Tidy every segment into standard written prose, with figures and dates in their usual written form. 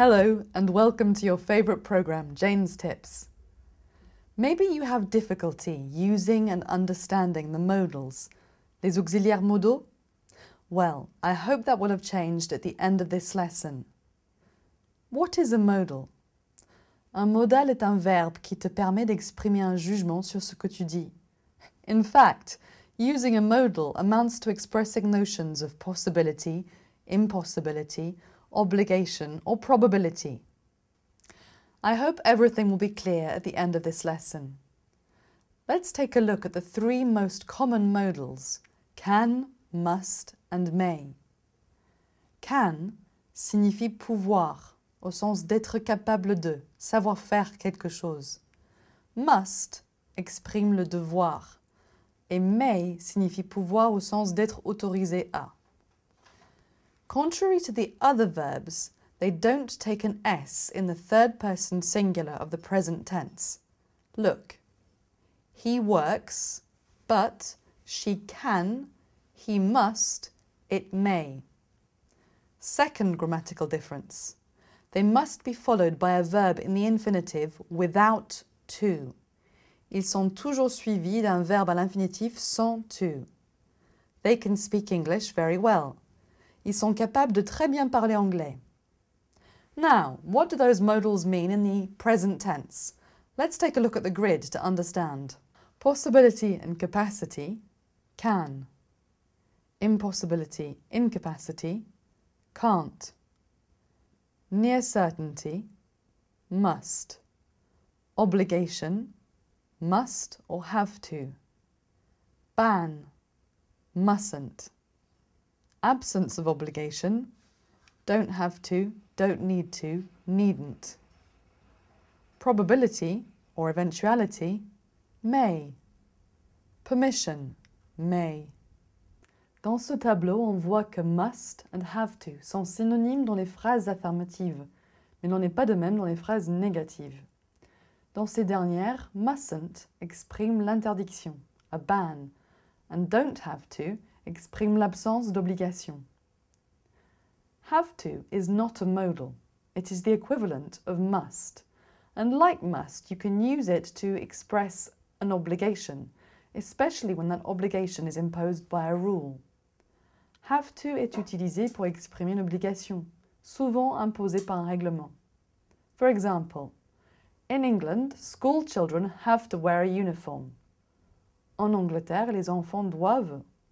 Hello and welcome to your favourite programme, Jane's Tips. Maybe you have difficulty using and understanding the modals, les auxiliaires modaux? Well, I hope that will have changed at the end of this lesson. What is a modal? Un modal est un verbe qui te permet d'exprimer un jugement sur ce que tu dis. In fact, using a modal amounts to expressing notions of possibility, impossibility, obligation, or probability. I hope everything will be clear at the end of this lesson. Let's take a look at the three most common modals: can, must, and may. Can signifie pouvoir, au sens d'être capable de, savoir faire quelque chose. Must exprime le devoir. Et may signifie pouvoir au sens d'être autorisé à. Contrary to the other verbs, they don't take an S in the third person singular of the present tense. Look, he works, but she can, he must, it may. Second grammatical difference. They must be followed by a verb in the infinitive without to. Ils sont toujours suivis d'un verbe à l'infinitif sans to. They can speak English very well. Ils sont capables de très bien parler anglais. Now, what do those modals mean in the present tense? Let's take a look at the grid to understand. Possibility and capacity, can. Impossibility, incapacity, can't. Near certainty, must. Obligation, must or have to. Ban, mustn't. Absence of obligation, don't have to, don't need to, needn't. Probability or eventuality, may. Permission, may. Dans ce tableau, on voit que must and have to sont synonymes dans les phrases affirmatives, mais n'en est pas de même dans les phrases négatives. Dans ces dernières, mustn't exprime l'interdiction, a ban, and don't have to exprime l'absence d'obligation. Have to is not a modal. It is the equivalent of must. And like must, you can use it to express an obligation, especially when that obligation is imposed by a rule. Have to est utilisé pour exprimer une obligation, souvent imposée par un règlement. For example, in England, school children have to wear a uniform. En Angleterre, les enfants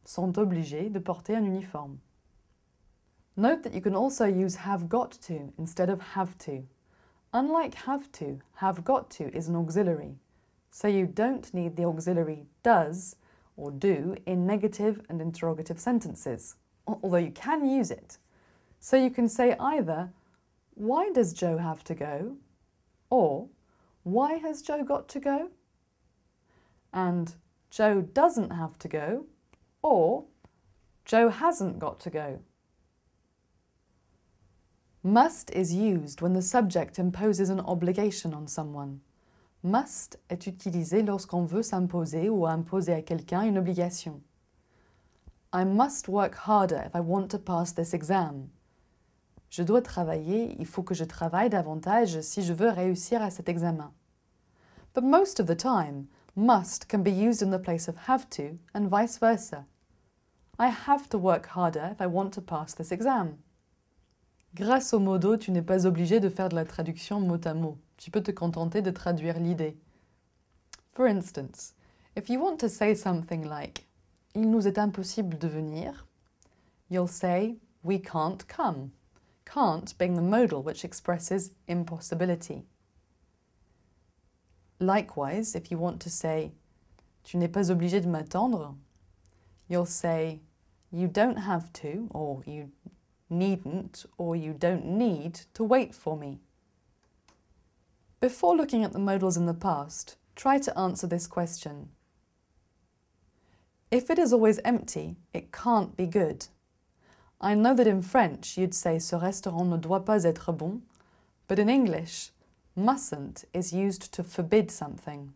sont obligés de porter un uniforme. Note that you can also use have got to instead of have to. Unlike have got to is an auxiliary, so you don't need the auxiliary does or do in negative and interrogative sentences, although you can use it. So you can say either, why does Joe have to go? Or, why has Joe got to go? And Joe doesn't have to go, or Joe hasn't got to go. Must is used when the subject imposes an obligation on someone. Must est utilisé lorsqu'on veut s'imposer ou imposer à quelqu'un une obligation. I must work harder if I want to pass this exam. Je dois travailler, il faut que je travaille davantage si je veux réussir à cet examen. But most of the time, must can be used in the place of have to and vice versa. I have to work harder if I want to pass this exam. Grâce aux modaux, tu n'es pas obligé de faire de la traduction mot à mot. Tu peux te contenter de traduire l'idée. For instance, if you want to say something like « Il nous est impossible de venir », you'll say « We can't come », can't being the modal which expresses impossibility. Likewise, if you want to say « Tu n'es pas obligé de m'attendre », you'll say you don't have to, or you needn't, or you don't need to wait for me. Before looking at the modals in the past, try to answer this question. If it is always empty, it can't be good. I know that in French you'd say ce restaurant ne doit pas être bon, but in English, mustn't is used to forbid something.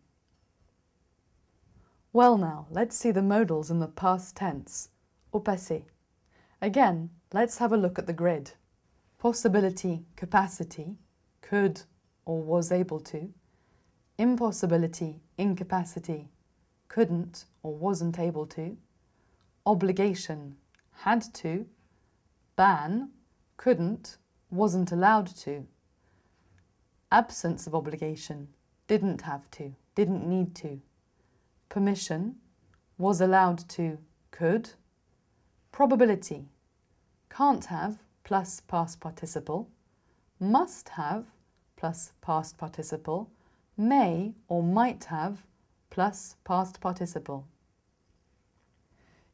Well now, let's see the modals in the past tense, au passé. Again, let's have a look at the grid. possibility, capacity, could or was able to, impossibility, incapacity, couldn't or wasn't able to, obligation, had to, ban, couldn't, wasn't allowed to, absence of obligation, didn't have to, didn't need to, permission, was allowed to, could, probability, can't have plus past participle, must have plus past participle, may or might have plus past participle.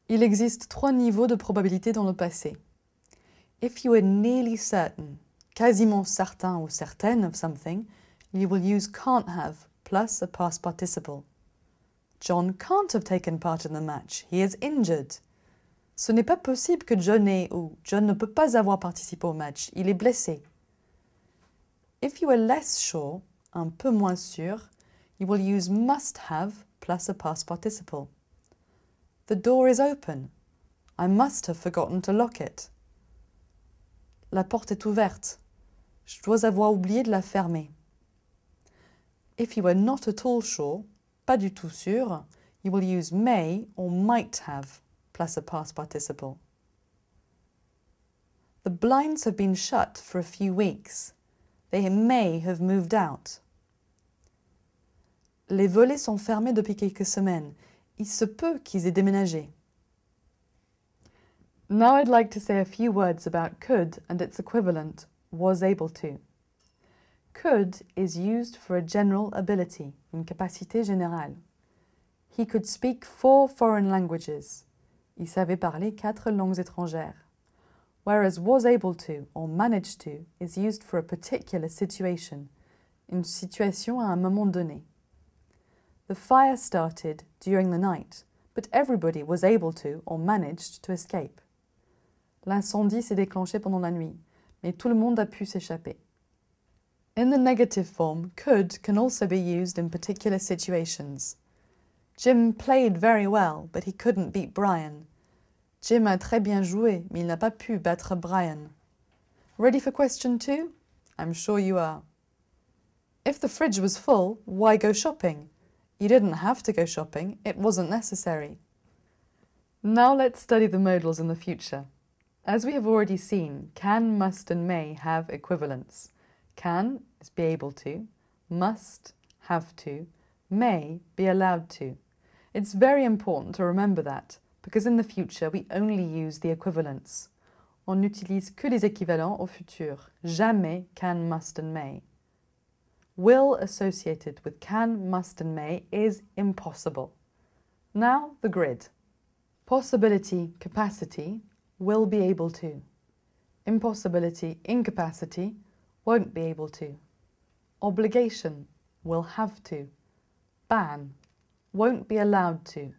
Il existe 3 niveaux de probabilité dans le passé. If you are nearly certain, quasiment certain ou certaine of something, you will use can't have plus a past participle. John can't have taken part in the match. He is injured. Ce n'est pas possible que John ait ou John ne peut pas avoir participé au match. Il est blessé. If you are less sure, un peu moins sûr, you will use must have plus a past participle. The door is open. I must have forgotten to lock it. La porte est ouverte. Je dois avoir oublié de la fermer. If you are not at all sure, pas du tout sûr, you will use may or might have plus a past participle. The blinds have been shut for a few weeks. They may have moved out. Les volets sont fermés depuis quelques semaines. Il se peut qu'ils aient déménagé. Now I'd like to say a few words about could and its equivalent, was able to. Could is used for a general ability, une capacité générale. He could speak 4 foreign languages. Il savait parler 4 langues étrangères. Whereas was able to or managed to is used for a particular situation, une situation à un moment donné. The fire started during the night, but everybody was able to or managed to escape. L'incendie s'est déclenché pendant la nuit, mais tout le monde a pu s'échapper. In the negative form, could can also be used in particular situations. Jim played very well, but he couldn't beat Brian. Jim a très bien joué, mais il n'a pas pu battre Brian. Ready for question 2? I'm sure you are. If the fridge was full, why go shopping? You didn't have to go shopping, it wasn't necessary. Now let's study the modals in the future. As we have already seen, can, must and may have equivalents. Can is be able to, must, have to, may be allowed to. It's very important to remember that, because in the future we only use the equivalents. On n'utilise que les équivalents au futur, jamais can, must and may. Will associated with can, must and may is impossible. Now the grid. Possibility, capacity, will be able to. Impossibility, incapacity, won't be able to. Obligation, will have to. Ban, won't be allowed to.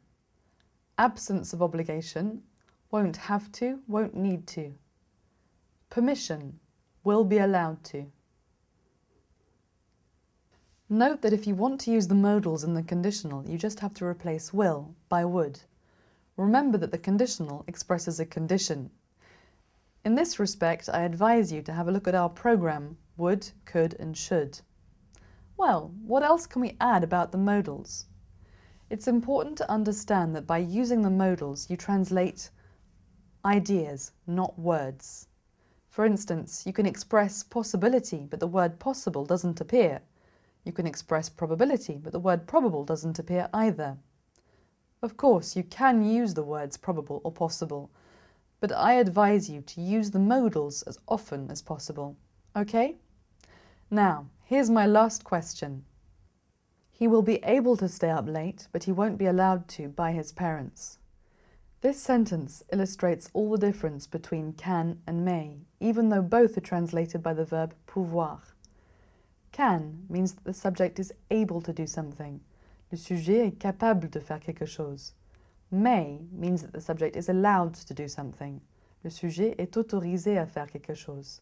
Absence of obligation, won't have to, won't need to. Permission, will be allowed to. Note that if you want to use the modals in the conditional, you just have to replace will by would. Remember that the conditional expresses a condition. In this respect, I advise you to have a look at our program, would, could and should. Well, what else can we add about the modals? It's important to understand that by using the modals, you translate ideas, not words. For instance, you can express possibility, but the word possible doesn't appear. You can express probability, but the word probable doesn't appear either. Of course, you can use the words probable or possible, but I advise you to use the modals as often as possible. Okay? Now, here's my last question. He will be able to stay up late, but he won't be allowed to by his parents. This sentence illustrates all the difference between can and may, even though both are translated by the verb pouvoir. Can means that the subject is able to do something. Le sujet est capable de faire quelque chose. May means that the subject is allowed to do something. Le sujet est autorisé à faire quelque chose.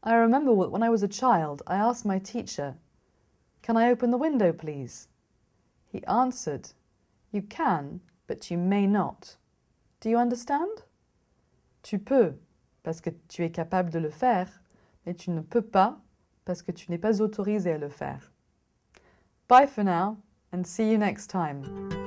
I remember when I was a child, I asked my teacher, "Can I open the window, please?" He answered, "You can, but you may not." Do you understand? Tu peux, parce que tu es capable de le faire, mais tu ne peux pas parce que tu n'es pas autorisé à le faire. Bye for now and see you next time.